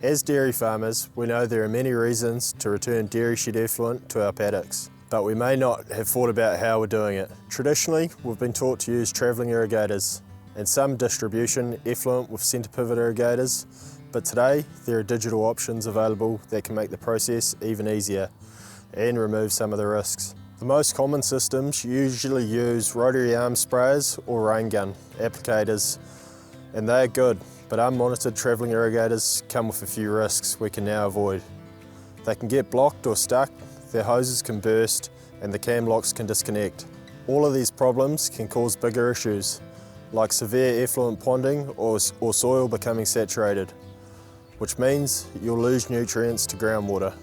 As dairy farmers, we know there are many reasons to return dairy shed effluent to our paddocks, but we may not have thought about how we're doing it. Traditionally, we've been taught to use travelling irrigators and some distribution effluent with centre pivot irrigators, but today there are digital options available that can make the process even easier and remove some of the risks. The most common systems usually use rotary arm sprayers or rain gun applicators, and they are good, but unmonitored travelling irrigators come with a few risks we can now avoid. They can get blocked or stuck, their hoses can burst, and the cam locks can disconnect. All of these problems can cause bigger issues, like severe effluent ponding or soil becoming saturated, which means you'll lose nutrients to groundwater.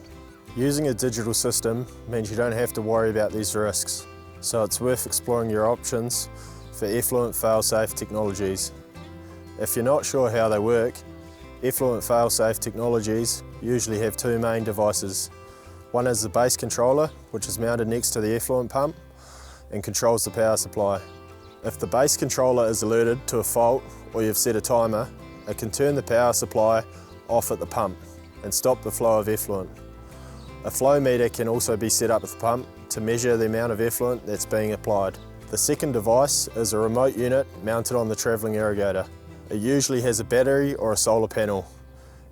Using a digital system means you don't have to worry about these risks, so it's worth exploring your options for Effluent Failsafe technologies. If you're not sure how they work, Effluent Failsafe technologies usually have two main devices. One is the base controller, which is mounted next to the effluent pump and controls the power supply. If the base controller is alerted to a fault or you've set a timer, it can turn the power supply off at the pump and stop the flow of effluent. A flow meter can also be set up at the pump to measure the amount of effluent that's being applied. The second device is a remote unit mounted on the travelling irrigator. It usually has a battery or a solar panel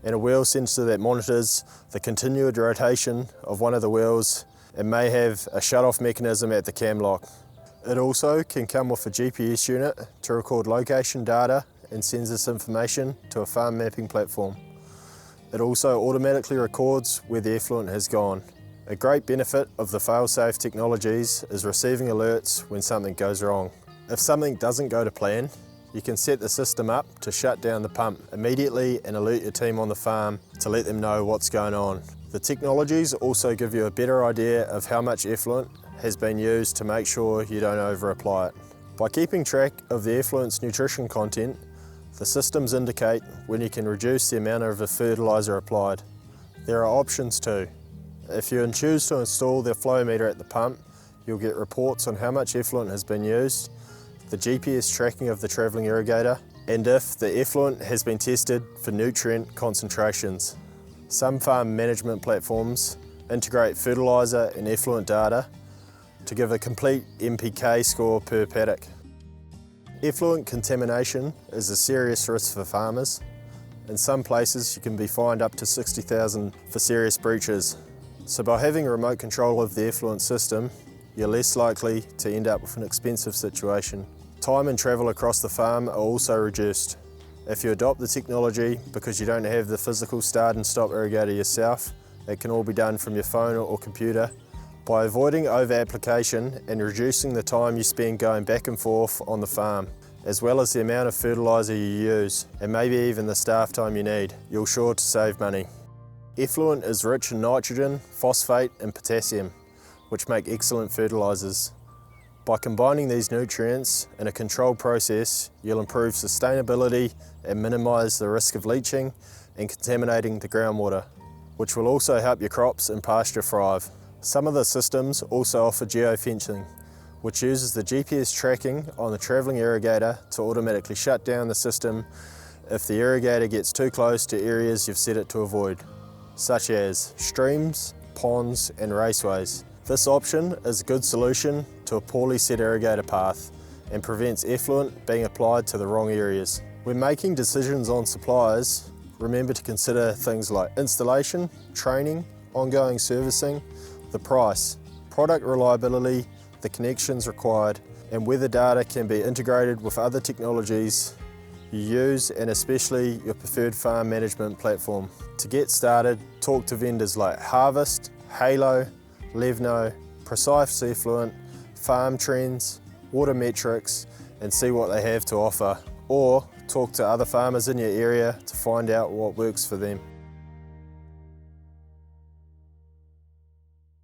and a wheel sensor that monitors the continued rotation of one of the wheels and may have a shut-off mechanism at the cam lock. It also can come with a GPS unit to record location data and sends this information to a farm mapping platform. It also automatically records where the effluent has gone. A great benefit of the fail-safe technologies is receiving alerts when something goes wrong. If something doesn't go to plan, you can set the system up to shut down the pump immediately and alert your team on the farm to let them know what's going on. The technologies also give you a better idea of how much effluent has been used to make sure you don't over-apply it. By keeping track of the effluent's nutrition content, the systems indicate when you can reduce the amount of the fertiliser applied. There are options too. If you choose to install the flow meter at the pump, you'll get reports on how much effluent has been used, the GPS tracking of the travelling irrigator, and if the effluent has been tested for nutrient concentrations. Some farm management platforms integrate fertiliser and effluent data to give a complete NPK score per paddock. Effluent contamination is a serious risk for farmers. In some places you can be fined up to $60,000 for serious breaches. So by having remote control of the effluent system, you're less likely to end up with an expensive situation. Time and travel across the farm are also reduced. If you adopt the technology because you don't have the physical start and stop irrigator yourself, it can all be done from your phone or computer. By avoiding over-application and reducing the time you spend going back and forth on the farm, as well as the amount of fertiliser you use, and maybe even the staff time you need, you're sure to save money. Effluent is rich in nitrogen, phosphate and potassium, which make excellent fertilisers. By combining these nutrients in a controlled process, you'll improve sustainability and minimise the risk of leaching and contaminating the groundwater, which will also help your crops and pasture thrive. Some of the systems also offer geofencing, which uses the GPS tracking on the travelling irrigator to automatically shut down the system if the irrigator gets too close to areas you've set it to avoid, such as streams, ponds and raceways. This option is a good solution to a poorly set irrigator path and prevents effluent being applied to the wrong areas. When making decisions on suppliers, remember to consider things like installation, training, ongoing servicing, the price, product reliability, the connections required, and whether data can be integrated with other technologies you use and especially your preferred farm management platform. To get started, talk to vendors like Harvest, Halo, Levno, Precise Effluent, Farm Trends, Water Metrics, and see what they have to offer. Or talk to other farmers in your area to find out what works for them.